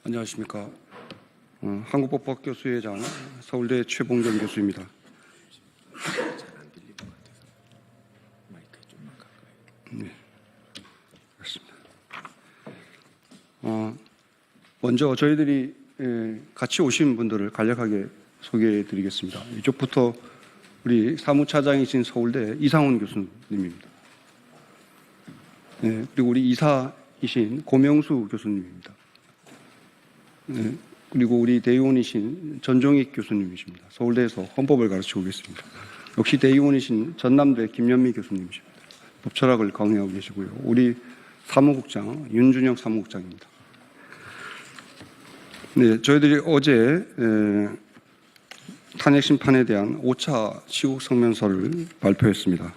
안녕하십니까. 한국법학교수회장 서울대 최봉정 교수입니다. 네, 그렇습니다. 먼저 저희들이 같이 오신 분들을 간략하게 소개해드리겠습니다. 이쪽부터 우리 사무차장이신 서울대 이상훈 교수님입니다. 네, 그리고 우리 이사이신 고명수 교수님입니다. 네, 그리고 우리 대의원이신 전종익 교수님이십니다. 서울대에서 헌법을 가르치고 계십니다. 역시 대의원이신 전남대 김연미 교수님이십니다. 법철학을 강의하고 계시고요. 우리 사무국장 윤준영 사무국장입니다. 네, 저희들이 어제 탄핵 심판에 대한 5차 시국 성명서를 발표했습니다.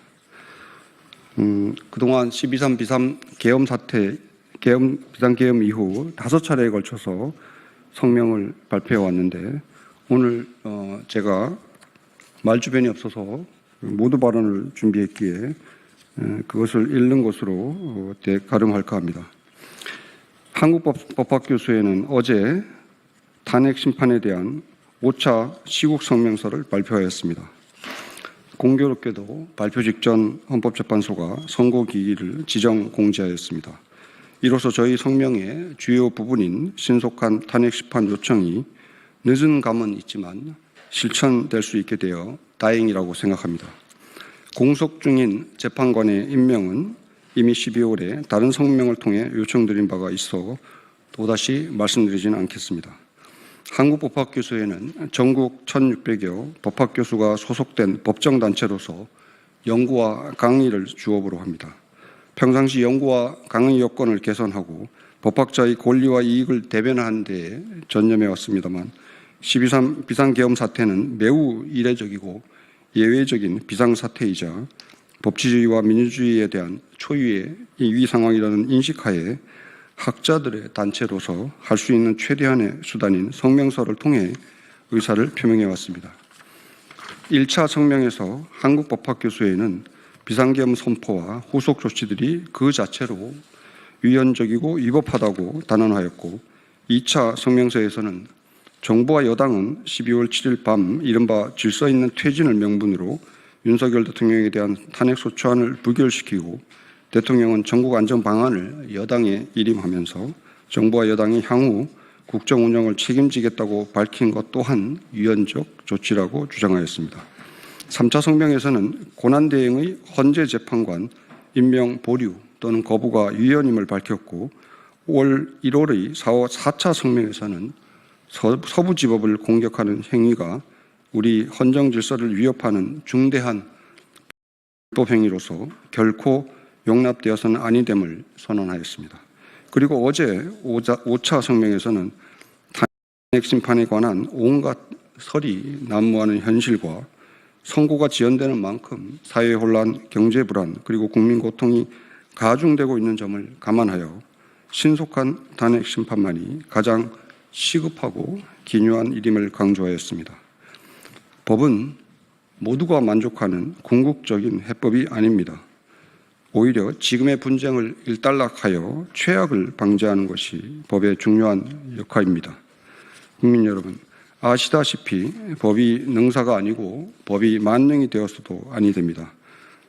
그동안 12.3 비상 계엄 사태, 비상계엄 이후 5차례에 걸쳐서 성명을 발표해 왔는데 오늘 제가 말주변이 없어서 모두 발언을 준비했기에 그것을 읽는 것으로 가름할까 합니다. 한국법학교수회는 어제 탄핵 심판에 대한 5차 시국 성명서를 발표하였습니다. 공교롭게도 발표 직전 헌법재판소가 선고기일을 지정 공지하였습니다. 이로써 저희 성명의 주요 부분인 신속한 탄핵 심판 요청이 늦은 감은 있지만 실천될 수 있게 되어 다행이라고 생각합니다. 공석 중인 재판관의 임명은 이미 12월에 다른 성명을 통해 요청드린 바가 있어 또다시 말씀드리지는 않겠습니다. 한국법학교수회는 전국 1600여 법학교수가 소속된 법정단체로서 연구와 강의를 주업으로 합니다. 평상시 연구와 강의 여건을 개선하고 법학자의 권리와 이익을 대변하는 데에 전념해 왔습니다만 12.3 비상계엄 사태는 매우 이례적이고 예외적인 비상사태이자 법치주의와 민주주의에 대한 초유의 위기 상황이라는 인식하에 학자들의 단체로서 할 수 있는 최대한의 수단인 성명서를 통해 의사를 표명해 왔습니다. 1차 성명에서 한국법학교수회는 비상계엄 선포와 후속 조치들이 그 자체로 위헌적이고 위법하다고 단언하였고 2차 성명서에서는 정부와 여당은 12월 7일 밤 이른바 질서 있는 퇴진을 명분으로 윤석열 대통령에 대한 탄핵소추안을 부결시키고 대통령은 전국 안전 방안을 여당에 일임하면서 정부와 여당이 향후 국정 운영을 책임지겠다고 밝힌 것 또한 위헌적 조치라고 주장하였습니다. 3차 성명에서는 고난대행의 헌재재판관 임명 보류 또는 거부가 위헌임을 밝혔고 1월의 4차 성명에서는 서부지법을 공격하는 행위가 우리 헌정질서를 위협하는 중대한 불법행위로서 결코 용납되어서는 아니 됨을 선언하였습니다. 그리고 어제 5차 성명에서는 탄핵 심판에 관한 온갖 설이 난무하는 현실과 선고가 지연되는 만큼 사회 혼란, 경제 불안, 그리고 국민 고통이 가중되고 있는 점을 감안하여 신속한 탄핵 심판만이 가장 시급하고 기묘한 일임을 강조하였습니다. 법은 모두가 만족하는 궁극적인 해법이 아닙니다. 오히려 지금의 분쟁을 일단락하여 최악을 방지하는 것이 법의 중요한 역할입니다. 국민 여러분, 아시다시피 법이 능사가 아니고 법이 만능이 되었어도 아니 됩니다.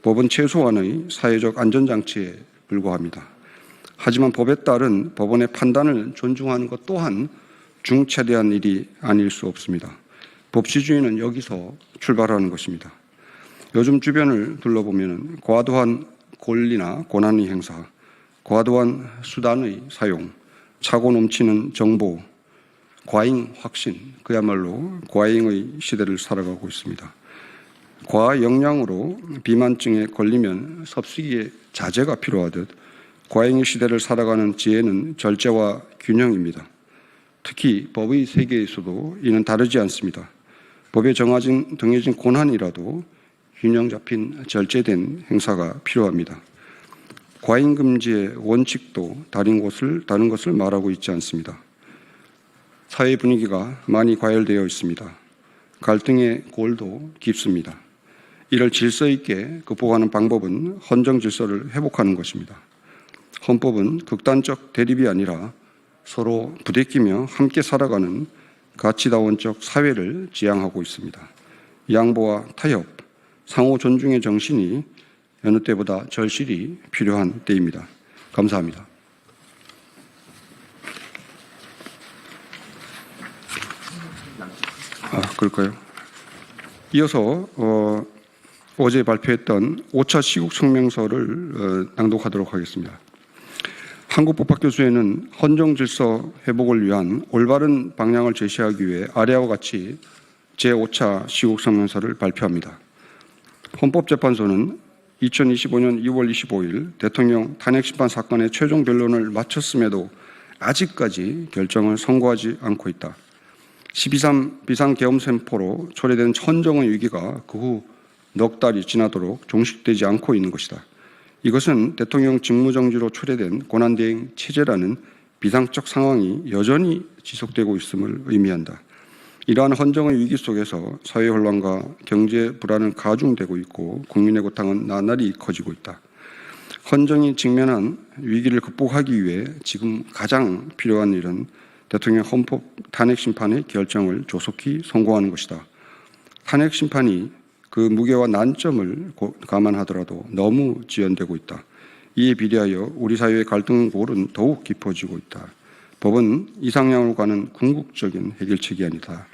법은 최소한의 사회적 안전장치에 불과합니다. 하지만 법에 따른 법원의 판단을 존중하는 것 또한 중차대한 일이 아닐 수 없습니다. 법치주의는 여기서 출발하는 것입니다. 요즘 주변을 둘러보면 과도한 권리나 권한의 행사, 과도한 수단의 사용, 차고 넘치는 정보, 과잉 확신, 그야말로 과잉의 시대를 살아가고 있습니다. 과영량으로 비만증에 걸리면 섭식의 자제가 필요하듯 과잉의 시대를 살아가는 지혜는 절제와 균형입니다. 특히 법의 세계에서도 이는 다르지 않습니다. 법에 정해진 권한이라도 균형 잡힌 절제된 행사가 필요합니다. 과잉금지의 원칙도 다른 것을 말하고 있지 않습니다. 사회 분위기가 많이 과열되어 있습니다. 갈등의 골도 깊습니다. 이를 질서 있게 극복하는 방법은 헌정 질서를 회복하는 것입니다. 헌법은 극단적 대립이 아니라 서로 부대끼며 함께 살아가는 가치다원적 사회를 지향하고 있습니다. 양보와 타협, 상호 존중의 정신이 여느 때보다 절실히 필요한 때입니다. 감사합니다. 그럴까요? 이어서 어제 발표했던 5차 시국 성명서를 낭독하도록 하겠습니다. 한국법학교수회는 헌정 질서 회복을 위한 올바른 방향을 제시하기 위해 아래와 같이 제5차 시국 성명서를 발표합니다. 헌법재판소는 2025년 2월 25일 대통령 탄핵심판 사건의 최종 변론을 마쳤음에도 아직까지 결정을 선고하지 않고 있다. 12.3 비상계엄선포로 초래된 헌정의 위기가 그 후 넉 달이 지나도록 종식되지 않고 있는 것이다. 이것은 대통령 직무정지로 초래된 권한대행 체제라는 비상적 상황이 여전히 지속되고 있음을 의미한다. 이러한 헌정의 위기 속에서 사회 혼란과 경제 불안은 가중되고 있고 국민의 고통은 나날이 커지고 있다. 헌정이 직면한 위기를 극복하기 위해 지금 가장 필요한 일은 대통령 헌법 탄핵심판의 결정을 조속히 선고하는 것이다. 탄핵심판이 그 무게와 난점을 감안하더라도 너무 지연되고 있다. 이에 비례하여 우리 사회의 갈등골은 더욱 깊어지고 있다. 법은 이상향으로 가는 궁극적인 해결책이 아니다.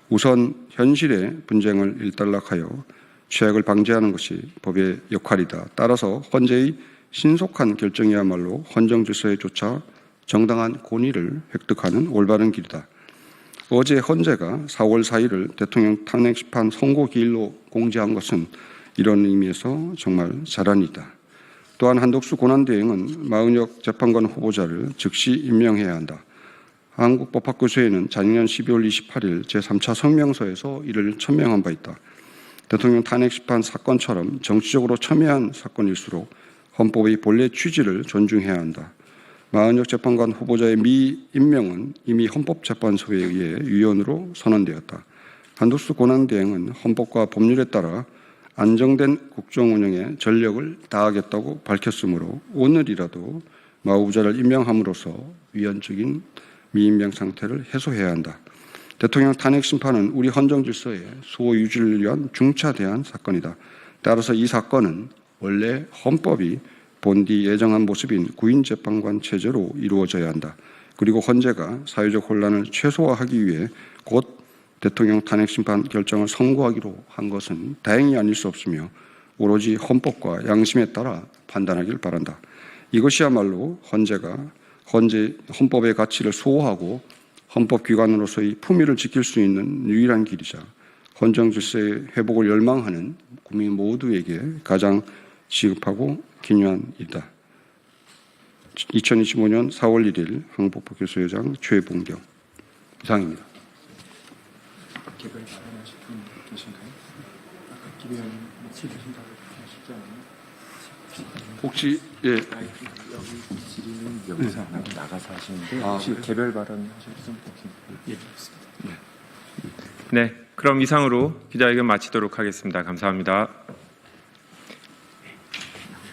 우선 현실의 분쟁을 일단락하여 최악을 방지하는 것이 법의 역할이다. 따라서 헌재의 신속한 결정이야말로 헌정 질서에 조차 정당한 권위를 획득하는 올바른 길이다. 어제 헌재가 4월 4일을 대통령 탄핵심판 선고 기일로 공지한 것은 이런 의미에서 정말 잘한 일이다. 또한 한덕수 권한대행은 마은혁 재판관 후보자를 즉시 임명해야 한다. 한국법학교수회는 작년 12월 28일 제3차 성명서에서 이를 천명한 바 있다. 대통령 탄핵심판 사건처럼 정치적으로 첨예한 사건일수록 헌법의 본래 취지를 존중해야 한다. 마은혁 재판관 후보자의 미임명은 이미 헌법재판소에 의해 위헌으로 선언되었다. 한덕수 권한대행은 헌법과 법률에 따라 안정된 국정운영에 전력을 다하겠다고 밝혔으므로 오늘이라도 마 후보자를 임명함으로써 위헌적인 미임명 상태를 해소해야 한다. 대통령 탄핵심판은 우리 헌정질서의 수호 유지를 위한 중차대한 사건이다. 따라서 이 사건은 원래 헌법이 본디 예정한 모습인 구인재판관 체제로 이루어져야 한다. 그리고 헌재가 사회적 혼란을 최소화하기 위해 곧 대통령 탄핵심판 결정을 선고하기로 한 것은 다행히 아닐 수 없으며 오로지 헌법과 양심에 따라 판단하길 바란다. 이것이야말로 헌법의 가치를 수호하고 헌법기관으로서의 품위를 지킬 수 있는 유일한 길이자 헌정질서의 회복을 열망하는 국민 모두에게 가장 시급하고 기묘한 일이다. 2025년 4월 1일 한국법학교수회장 최봉경 이상입니다. 개별 발언하실 분 계신가요? 아까 김 의원님 목소리 드신다고 하시지 않나요? 혹시 예. 여기 질의는 여기서 안 하고 나가서 하시는데 혹시 개별 발언 하실 분 계신가요? 예, 좋습니다. 네, 그럼 이상으로 기자회견 마치도록 하겠습니다. 감사합니다.